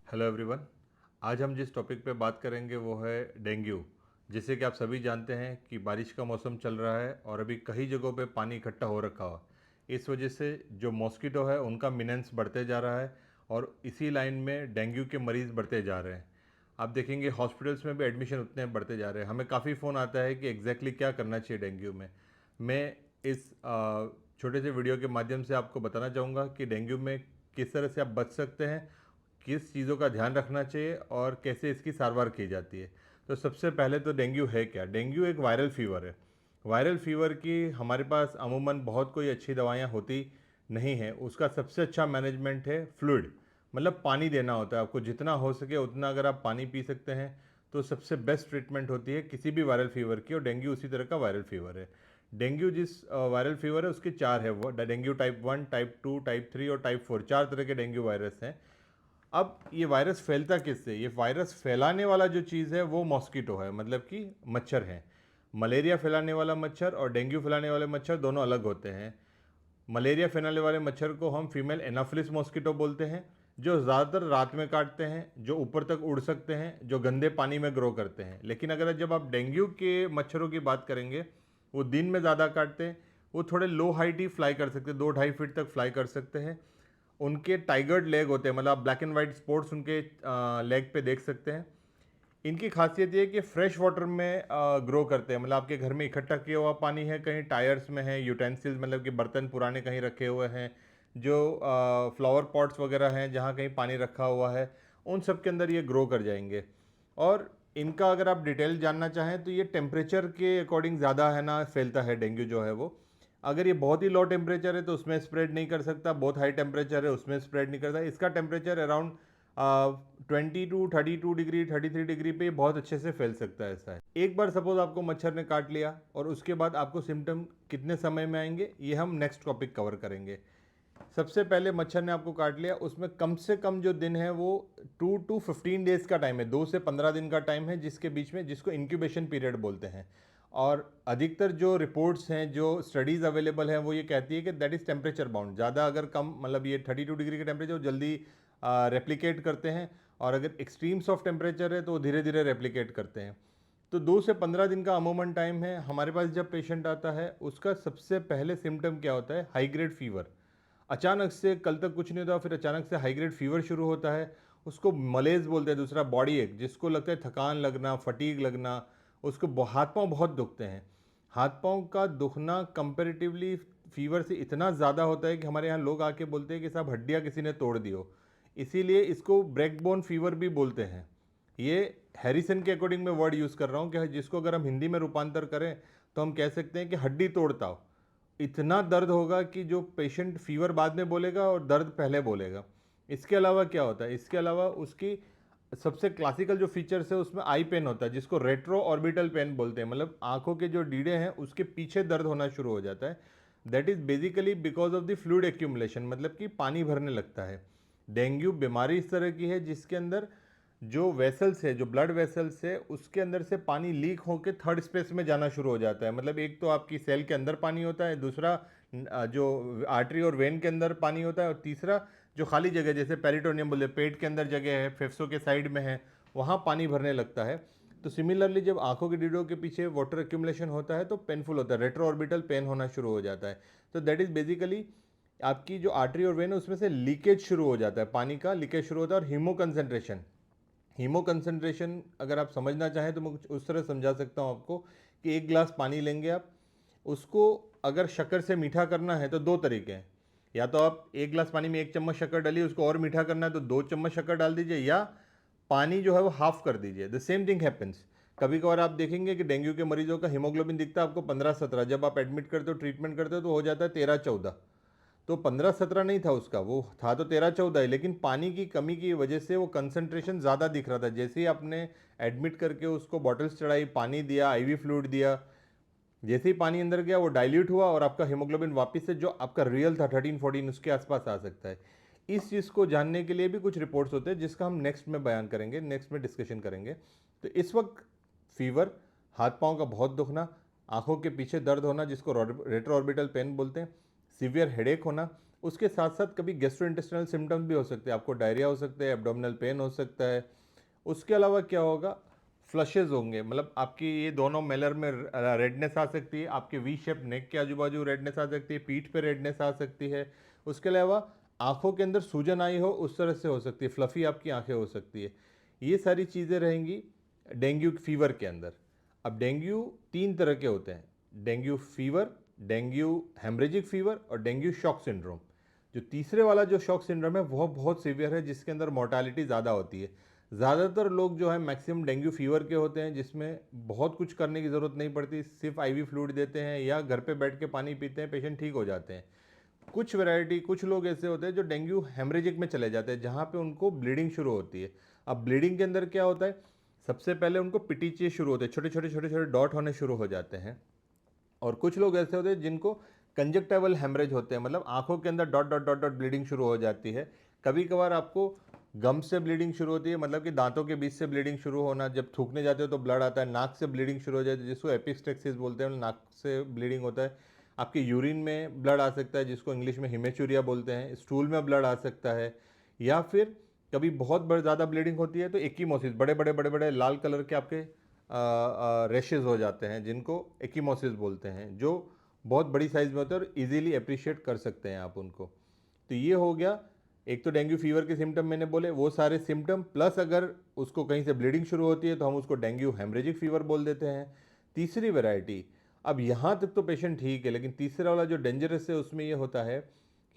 Hello everyone. आज हम जिस टॉपिक पे बात करेंगे वो है डेंगू। जैसे कि आप सभी जानते हैं कि बारिश का मौसम चल रहा है और अभी कई जगहों पे पानी इकट्ठा हो रखा हुआ। इस वजह से जो मॉस्किटो है उनका मिनेंस बढ़ते जा रहा है और इसी लाइन में डेंगू के मरीज़ बढ़ते जा रहे हैं। आप देखेंगे हॉस्पिटल्स में भी एडमिशन उतने बढ़ते जा रहे हैं। हमें काफ़ी फ़ोन आता है कि एग्जैक्टली क्या करना चाहिए डेंगू में। मैं इस छोटे से वीडियो के माध्यम से आपको बताना चाहूँगा कि डेंगू में किस तरह से आप बच सकते हैं, किस चीज़ों का ध्यान रखना चाहिए और कैसे इसकी सारवार की जाती है। तो सबसे पहले तो डेंगू है क्या? डेंगू एक वायरल फीवर है। वायरल फीवर की हमारे पास अमूमन बहुत कोई अच्छी दवाइयाँ होती नहीं हैं। उसका सबसे अच्छा मैनेजमेंट है फ्लूइड, मतलब पानी देना होता है आपको। जितना हो सके उतना अगर आप पानी पी सकते हैं तो सबसे बेस्ट ट्रीटमेंट होती है किसी भी वायरल फीवर की, और डेंगू उसी तरह का वायरल फीवर है। डेंगू जिस वायरल फीवर है उसके चार है, वो डेंगू टाइप 1, टाइप 2, टाइप 3 और टाइप 4, चार तरह के डेंगू वायरस हैं। अब ये वायरस फैलता किससे? ये वायरस फैलाने वाला जो चीज़ है वो मॉस्किटो है, मतलब कि मच्छर है। मलेरिया फैलाने वाला मच्छर और डेंगू फैलाने वाले मच्छर दोनों अलग होते हैं। मलेरिया फैलाने वाले मच्छर को हम फीमेल एनाफिलिस मॉस्किटो बोलते हैं, जो ज़्यादातर रात में काटते हैं, जो ऊपर तक उड़ सकते हैं, जो गंदे पानी में ग्रो करते हैं। लेकिन अगर जब आप डेंगू के मच्छरों की बात करेंगे, वो दिन में ज़्यादा काटते हैं। वो थोड़े लो हाइट ही फ्लाई कर सकते हैं, 2-2.5 फीट तक फ्लाई कर सकते हैं। उनके टाइगर्ड लेग होते हैं, मतलब आप ब्लैक एंड वाइट स्पॉट्स उनके लेग पे देख सकते हैं। इनकी खासियत ये है कि फ्रेश वाटर में ग्रो करते हैं, मतलब आपके घर में इकट्ठा किया हुआ पानी है, कहीं टायर्स में है, यूटेंसिल्स मतलब कि बर्तन पुराने कहीं रखे हुए हैं, जो फ्लावर पॉट्स वगैरह हैं जहाँ कहीं पानी रखा हुआ है, उन सब के अंदर ये ग्रो कर जाएंगे। और इनका अगर आप डिटेल जानना चाहें तो ये टेम्परेचर के अकॉर्डिंग ज़्यादा है ना फैलता है डेंगू जो है वो। अगर ये बहुत ही लो टेम्परेचर है तो उसमें स्प्रेड नहीं कर सकता, बहुत हाई टेम्परेचर है उसमें स्प्रेड नहीं करता। इसका टेम्परेचर अराउंड 22-32 डिग्री, 33 डिग्री पे बहुत अच्छे से फैल सकता है। ऐसा है, एक बार सपोज आपको मच्छर ने काट लिया और उसके बाद आपको सिम्टम कितने समय में आएंगे ये हम नेक्स्ट टॉपिक कवर करेंगे। सबसे पहले मच्छर ने आपको काट लिया, उसमें कम से कम जो दिन है वो 2 to 15 डेज का टाइम है, 2 से 15 दिन का टाइम है, जिसके बीच में, जिसको इंक्यूबेशन पीरियड बोलते हैं। और अधिकतर जो रिपोर्ट्स हैं, जो स्टडीज़ अवेलेबल हैं, वो ये कहती है कि दैट इज़ टेम्परेचर बाउंड। ज़्यादा अगर कम, मतलब ये 32 डिग्री के टेम्परेचर जल्दी रेप्लिकेट करते हैं, और अगर एक्सट्रीम्स ऑफ टेम्परेचर है तो वो धीरे धीरे रेप्लिकेट करते हैं। तो 2 से 15 दिन का अमूमन टाइम है। हमारे पास जब पेशेंट आता है उसका सबसे पहले सिम्टम क्या होता है? High grade fever. अचानक से कल तक कुछ नहीं होता, फिर अचानक से हाई ग्रेड फीवर शुरू होता है। उसको मलेज बोलते हैं। दूसरा बॉडी एक, जिसको लगता है थकान लगना, फटीग लगना, उसको हाथ पांव बहुत दुखते हैं। हाथ पांव का दुखना कंपेरेटिवली फीवर से इतना ज़्यादा होता है कि हमारे यहाँ लोग आके बोलते हैं कि साहब हड्डियाँ किसी ने तोड़ दी हो। इसीलिए इसको ब्रेकबोन फीवर भी बोलते हैं। ये हैरिसन के अकॉर्डिंग मैं वर्ड यूज़ कर रहा हूँ कि जिसको अगर हम हिंदी में रूपांतर करें तो हम कह सकते हैं कि हड्डी तोड़ता हो। इतना दर्द होगा कि जो पेशेंट फीवर बाद में बोलेगा और दर्द पहले बोलेगा। इसके अलावा क्या होता है? इसके अलावा उसकी सबसे क्लासिकल जो फीचर्स है उसमें आई पेन होता है, जिसको रेट्रो ऑर्बिटल पेन बोलते हैं, मतलब आंखों के जो डीडे हैं उसके पीछे दर्द होना शुरू हो जाता है। That is basically because of the fluid accumulation, मतलब कि पानी भरने लगता है। डेंगू बीमारी इस तरह की है जिसके अंदर जो वेसल्स है, जो ब्लड वेसल्स है, उसके अंदर से पानी लीक होकर थर्ड स्पेस में जाना शुरू हो जाता है। मतलब एक तो आपकी सेल के अंदर पानी होता है, दूसरा जो आर्टरी और वेन के अंदर पानी होता है, और तीसरा जो खाली जगह, जैसे पेरिटोनियम बोले, पेट के अंदर जगह है, फेफड़ों के साइड में है, वहाँ पानी भरने लगता है। तो सिमिलरली जब आंखों के डीडों के पीछे वाटर एक्यूमुलेशन होता है तो पेनफुल होता है, रेट्रो ऑर्बिटल पेन होना शुरू हो जाता है। तो दैट इज बेसिकली आपकी जो आर्टरी और वेन है उसमें से लीकेज शुरू हो जाता है, पानी का लीकेज शुरू होता है। और हीमो कंसनट्रेशन, हीमो कंसनट्रेशन अगर आप समझना चाहें तो मैं कुछ उस तरह समझा सकता हूँ आपको कि एक गिलास पानी लेंगे आप, उसको अगर शक्कर से मीठा करना है तो दो तरीके हैं। या तो आप एक गिलास पानी में 1 चम्मच शक्कर डालिए, उसको और मीठा करना है तो 2 चम्मच शक्कर डाल दीजिए, या पानी जो है वो हाफ कर दीजिए। The same thing happens. कभी कभार आप देखेंगे कि डेंगू के मरीजों का हीमोग्लोबिन दिखता है आपको 15-17, जब आप एडमिट करते हो, ट्रीटमेंट करते हो, तो हो जाता है 13-14। तो 15-17 नहीं था उसका, वो था तो 13-14 ही, लेकिन पानी की कमी की वजह से वो कंसंट्रेशन ज़्यादा दिख रहा था। जैसे ही आपने एडमिट करके उसको बॉटल्स चढ़ाई, पानी दिया, आईवी फ्लूइड दिया, जैसे ही पानी अंदर गया वो डाइल्यूट हुआ और आपका हीमोग्लोबिन वापस से जो आपका रियल था 13-14 उसके आसपास आ सकता है। इस चीज़ को जानने के लिए भी कुछ रिपोर्ट्स होते हैं जिसका हम नेक्स्ट में बयान करेंगे, नेक्स्ट में डिस्कशन करेंगे। तो इस वक्त फीवर, हाथ पाँव का बहुत दुखना, आंखों के पीछे दर्द होना जिसको रेट्रो ऑर्बिटल पेन बोलते हैं, सीवियर हेडेक होना, उसके साथ साथ कभी गैस्ट्रोइंटेस्टाइनल सिम्टम्स भी हो सकते हैं, आपको डायरिया हो सकता है, एब्डोमिनल पेन हो सकता है। उसके अलावा क्या होगा, फ्लशेज होंगे, मतलब आपकी ये दोनों मेलर में रेडनेस आ सकती है, आपके वी शेप नेक के आजू बाजू रेडनेस आ सकती है, पीठ पे रेडनेस आ सकती है। उसके अलावा आंखों के अंदर सूजन आई हो उस तरह से हो सकती है, फ्लफी आपकी आंखें हो सकती है। ये सारी चीज़ें रहेंगी डेंगू फीवर के अंदर। अब डेंगू 3 तरह के होते हैं, dengue fever, dengue haemorrhagic fever और डेंगू शॉक सिंड्रोम। जो तीसरे वाला जो शॉक सिंड्रोम है वह बहुत सीवियर है, जिसके अंदर मोर्टालिटी ज़्यादा होती है। ज़्यादातर लोग जो है मैक्सिमम डेंगू फीवर के होते हैं, जिसमें बहुत कुछ करने की ज़रूरत नहीं पड़ती, सिर्फ आईवी फ्लूइड देते हैं या घर पे बैठ के पानी पीते हैं, पेशेंट ठीक हो जाते हैं। कुछ वैरायटी, कुछ लोग ऐसे होते हैं जो डेंगू हेमरेजिक में चले जाते हैं, जहाँ पे उनको ब्लीडिंग शुरू होती है। अब ब्लीडिंग के अंदर क्या होता है, सबसे पहले उनको पिटीचे शुरू होते हैं, छोटे छोटे छोटे छोटे डॉट होने शुरू हो जाते हैं। और कुछ लोग ऐसे होते हैं जिनको कंजक्टिवल हेमरेज होते हैं, मतलब आंखों के अंदर dot dot dot dot bleeding शुरू हो जाती है। कभी कभार आपको गम से ब्लीडिंग शुरू होती है, मतलब कि दांतों के बीच से ब्लीडिंग शुरू होना, जब थूकने जाते हो तो ब्लड आता है, नाक से ब्लीडिंग शुरू हो जाती है जिसको एपिस्टेक्सिस बोलते हैं, नाक से ब्लीडिंग होता है। आपके यूरिन में ब्लड आ सकता है जिसको इंग्लिश में हिमेचूरिया बोलते हैं, स्टूल में ब्लड आ सकता है, या फिर कभी बहुत ज़्यादा ब्लीडिंग होती है तो एक्कीमोसिस, बड़े बड़े बड़े बड़े लाल कलर के आपके रैशेज हो जाते हैं जिनको एक्कीमोसिस बोलते हैं, जो बहुत बड़ी साइज़ में होते हैं और इजीली अप्रिशिएट कर सकते हैं आप उनको। तो ये हो गया, एक तो डेंगू फीवर के सिम्टम मैंने बोले, वो सारे सिम्टम प्लस अगर उसको कहीं से ब्लीडिंग शुरू होती है तो हम उसको डेंगू हेमरेजिक फीवर बोल देते हैं। तीसरी वैरायटी, अब यहाँ तक तो पेशेंट ठीक है, लेकिन तीसरा वाला जो डेंजरस है उसमें ये होता है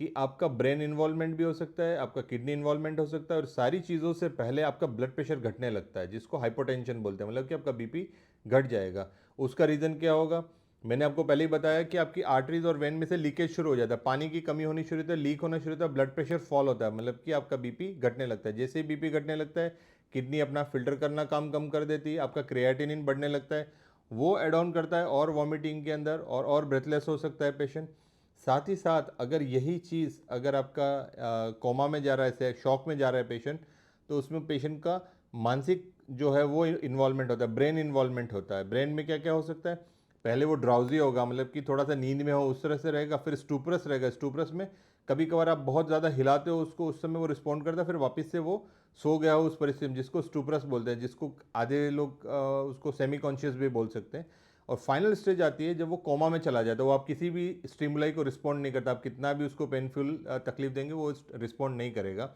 कि आपका ब्रेन इन्वॉल्वमेंट भी हो सकता है, आपका किडनी इन्वॉल्वमेंट हो सकता है, और सारी चीज़ों से पहले आपका ब्लड प्रेशर घटने लगता है जिसको हाइपोटेंशन बोलते हैं, मतलब कि आपका बीपी घट जाएगा। उसका रीज़न क्या होगा, मैंने आपको पहले ही बताया कि आपकी आर्टरीज और वेन में से लीकेज शुरू हो जाता है, पानी की कमी होनी शुरू होती है, लीक होना शुरू होता है, ब्लड प्रेशर फॉल होता है, मतलब कि आपका बीपी घटने लगता है। जैसे ही बीपी घटने लगता है, किडनी अपना फिल्टर करना काम कम कर देती है, आपका क्रिएटिनिन बढ़ने लगता है, वो एड ऑन करता है और वॉमिटिंग के अंदर और ब्रेथलेस हो सकता है पेशेंट। साथ ही साथ अगर यही चीज़ अगर आपका कोमा में जा रहा है, शॉक में जा रहा है पेशेंट, तो उसमें पेशेंट का मानसिक जो है वो इन्वॉल्वमेंट होता है, ब्रेन इन्वॉल्वमेंट होता है। ब्रेन में क्या क्या हो सकता है, पहले वो ड्राउजी होगा, मतलब कि थोड़ा सा नींद में हो उस तरह से रहेगा, फिर स्टूपरस रहेगा, स्टूपरस में कभी कभार आप बहुत ज़्यादा हिलाते हो उसको, उस समय वो रिस्पॉन्ड करता है, फिर वापस से वो सो गया हो उस परिस्थिति में, जिसको स्टूपरस बोलते हैं, जिसको आधे लोग उसको सेमी कॉन्शियस भी बोल सकते हैं। और फाइनल स्टेज आती है जब वो कोमा में चला जाता है, वो आप किसी भी स्टिमुलाई को रिस्पॉन्ड नहीं करता, आप कितना भी उसको पेनफुल तकलीफ देंगे वो रिस्पॉन्ड नहीं करेगा।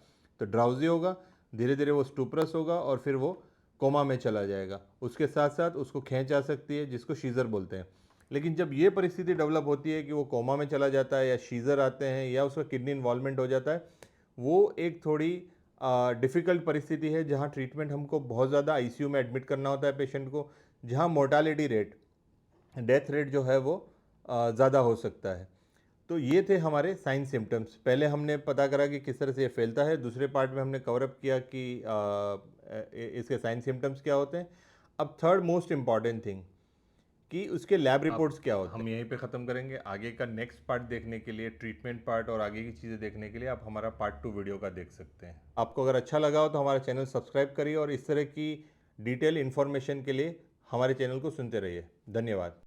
तो ड्राउजी होगा, धीरे धीरे वो स्टूपरस होगा और फिर वो कोमा में चला जाएगा। उसके साथ साथ उसको खींच आ सकती है जिसको शीज़र बोलते हैं। लेकिन जब ये परिस्थिति डेवलप होती है कि वो कोमा में चला जाता है या शीज़र आते हैं या उसका किडनी इन्वॉल्वमेंट हो जाता है, वो एक थोड़ी डिफ़िकल्ट परिस्थिति है जहाँ ट्रीटमेंट हमको बहुत ज़्यादा आईसीयू में एडमिट करना होता है पेशेंट को, जहाँ मोर्टालिटी रेट, डेथ रेट जो है वो ज़्यादा हो सकता है। तो ये थे हमारे साइन सिम्टम्स। पहले हमने पता करा कि किस तरह से ये फैलता है, दूसरे पार्ट में हमने कवरअप किया कि इसके साइन सिम्टम्स क्या होते हैं। अब थर्ड मोस्ट इम्पॉर्टेंट थिंग कि उसके लैब रिपोर्ट्स क्या होते हैं, हम यहीं पे ख़त्म करेंगे। आगे का नेक्स्ट पार्ट देखने के लिए, ट्रीटमेंट पार्ट और आगे की चीज़ें देखने के लिए आप हमारा पार्ट 2 वीडियो का देख सकते हैं। आपको अगर अच्छा लगा हो तो हमारा चैनल सब्सक्राइब करिए और इस तरह की डिटेल इन्फॉर्मेशन के लिए हमारे चैनल को सुनते रहिए। धन्यवाद।